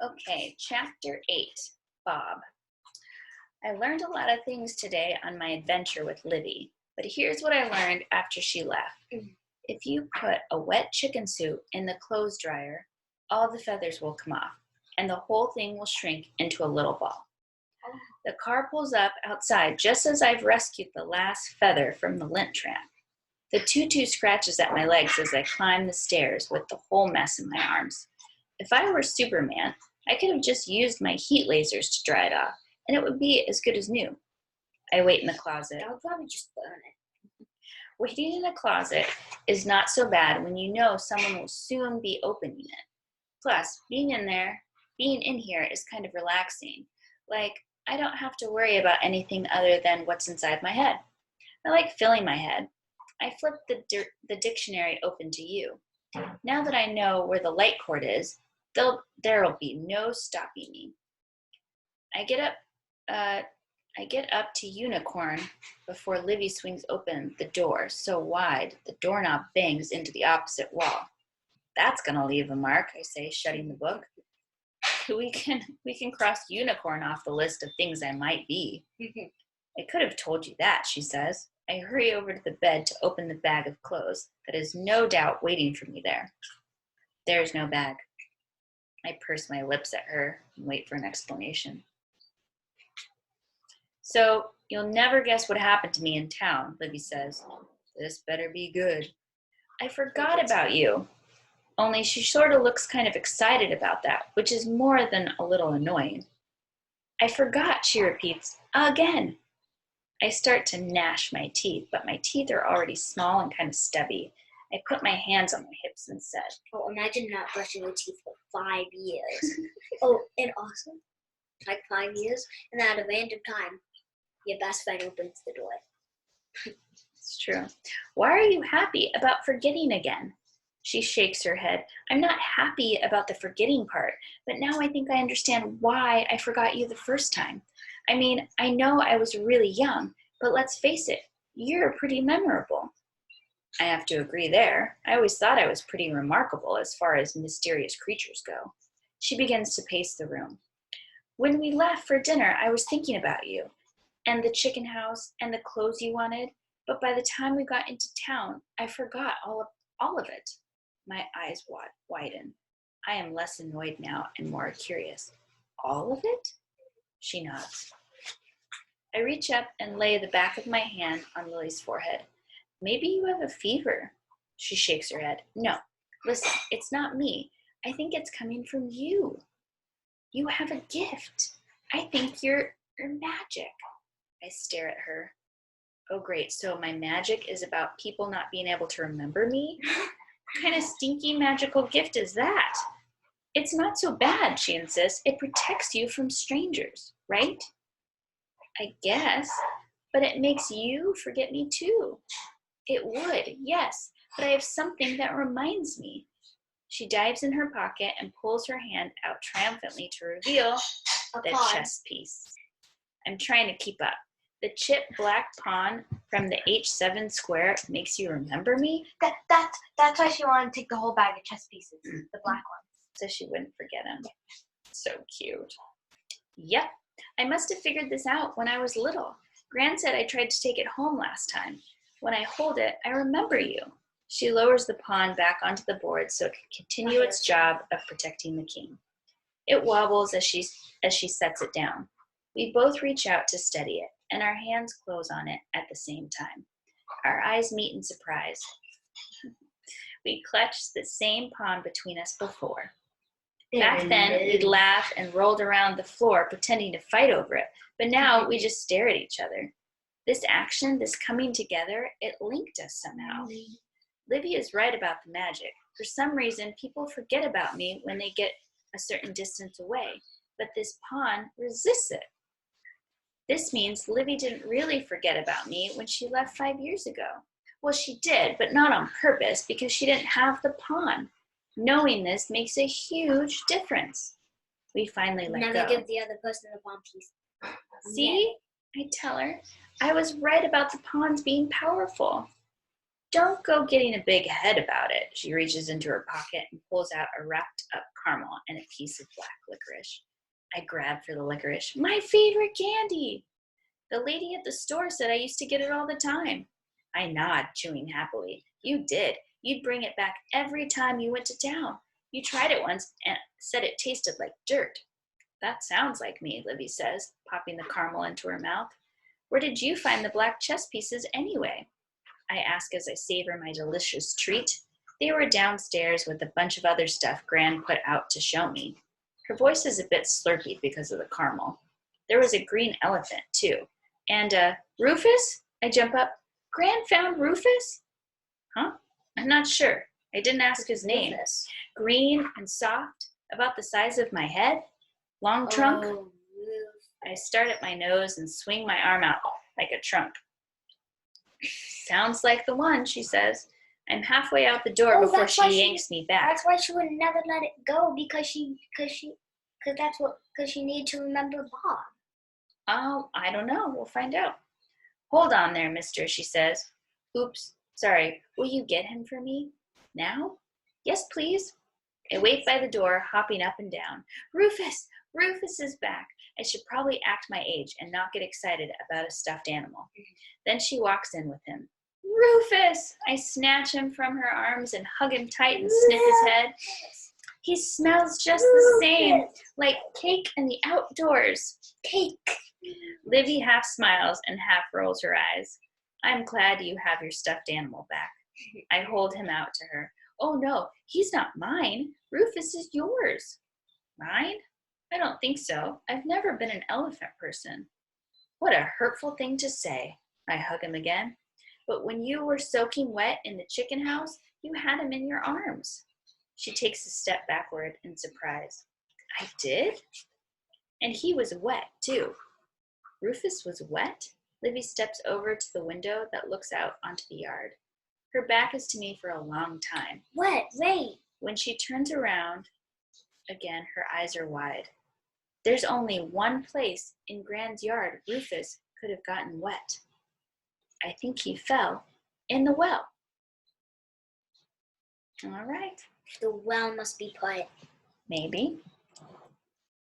Okay, chapter 8, Bob. I learned a lot of things today on my adventure with Livy, but here's what I learned after she left. If you put a wet chicken suit in the clothes dryer, all the feathers will come off, and the whole thing will shrink into a little ball. The car pulls up outside just as I've rescued the last feather from the lint trap. The tutu scratches at my legs as I climb the stairs with the whole mess in my arms. If I were Superman, I could have just used my heat lasers to dry it off, and it would be as good as new. I wait in the closet. I'll probably just burn it. Waiting in a closet is not so bad when you know someone will soon be opening it. Plus, being in here is kind of relaxing. Like, I don't have to worry about anything other than what's inside my head. I like filling my head. I flip the dictionary open to you. Now that I know where the light cord is, there'll be no stopping me. I get up to unicorn before Livy swings open the door so wide the doorknob bangs into the opposite wall. That's gonna leave a mark, I say, shutting the book. We can cross unicorn off the list of things I might be. I could have told you that, she says. I hurry over to the bed to open the bag of clothes that is no doubt waiting for me there. There's no bag. I purse my lips at her and wait for an explanation. So, you'll never guess what happened to me in town, Livy says. This better be good. I forgot about you. Only she sort of looks kind of excited about that, which is more than a little annoying. I forgot, she repeats, again. I start to gnash my teeth, but my teeth are already small and kind of stubby. I put my hands on my hips and said, Oh, imagine not brushing your teeth for 5 years. Oh, and also, like 5 years, and at a random time, your best friend opens the door. It's true. Why are you happy about forgetting again? She shakes her head. I'm not happy about the forgetting part, but now I think I understand why I forgot you the first time. I mean, I know I was really young, but let's face it, you're pretty memorable. I have to agree there. I always thought I was pretty remarkable as far as mysterious creatures go. She begins to pace the room. When we left for dinner, I was thinking about you, and the chicken house, and the clothes you wanted, but by the time we got into town, I forgot all of it. My eyes widen. I am less annoyed now and more curious. All of it? She nods. I reach up and lay the back of my hand on Lily's forehead. Maybe you have a fever. She shakes her head. No, listen, it's not me. I think it's coming from you. You have a gift. I think you're magic. I stare at her. Oh, great. So my magic is about people not being able to remember me? What kind of stinky magical gift is that? It's not so bad, she insists. It protects you from strangers, right? I guess, but it makes you forget me too. It would, yes, but I have something that reminds me. She dives in her pocket and pulls her hand out triumphantly to reveal the chess piece. I'm trying to keep up. The chipped black pawn from the H7 square makes you remember me? That's why she wanted to take the whole bag of chess pieces, the black ones. So she wouldn't forget him. So cute. Yep, I must have figured this out when I was little. Gran said I tried to take it home last time. When I hold it, I remember you. She lowers the pawn back onto the board so it can continue its job of protecting the king. It wobbles as she sets it down. We both reach out to steady it, and our hands close on it at the same time. Our eyes meet in surprise. We clutched the same pawn between us before. Back then, we'd laugh and rolled around the floor pretending to fight over it, but now we just stare at each other. This action, this coming together, it linked us somehow. Livy is right about the magic. For some reason, people forget about me when they get a certain distance away, but this pawn resists it. This means Livy didn't really forget about me when she left 5 years ago. Well, she did, but not on purpose because she didn't have the pawn. Knowing this makes a huge difference. We finally let go. Never give the other person the pawn piece. See? I tell her. I was right about the pawns being powerful. Don't go getting a big head about it. She reaches into her pocket and pulls out a wrapped up caramel and a piece of black licorice. I grab for the licorice. My favorite candy! The lady at the store said I used to get it all the time. I nod, chewing happily. You did. You'd bring it back every time you went to town. You tried it once and said it tasted like dirt. That sounds like me, Livy says, popping the caramel into her mouth. Where did you find the black chess pieces anyway? I ask as I savor my delicious treat. They were downstairs with a bunch of other stuff Gran put out to show me. Her voice is a bit slurpy because of the caramel. There was a green elephant, too. And, Rufus? I jump up. Gran found Rufus? Huh? I'm not sure. I didn't ask his name. Rufus. Green and soft, about the size of my head. Long trunk. Oh, I start at my nose and swing my arm out like a trunk. Sounds like the one, she says. I'm halfway out the door before she yanks me back. That's why she would never let it go because she needed to remember Bob. Oh, I don't know. We'll find out. Hold on there, mister, she says. Oops, sorry. Will you get him for me? Now? Yes, please. I wait by the door, hopping up and down. Rufus! Rufus is back. I should probably act my age and not get excited about a stuffed animal. Then she walks in with him. Rufus! I snatch him from her arms and hug him tight and sniff his head. He smells just the same, like cake in the outdoors. Cake. Livy half smiles and half rolls her eyes. I'm glad you have your stuffed animal back. I hold him out to her. Oh no, he's not mine. Rufus is yours. Mine? I don't think so. I've never been an elephant person. What a hurtful thing to say. I hug him again. But when you were soaking wet in the chicken house, you had him in your arms. She takes a step backward in surprise. I did? And he was wet, too. Rufus was wet? Livy steps over to the window that looks out onto the yard. Her back is to me for a long time. What? Wait. When she turns around, again, her eyes are wide. There's only one place in Gran's yard Rufus could have gotten wet. I think he fell in the well. All right. The well must be put. Maybe.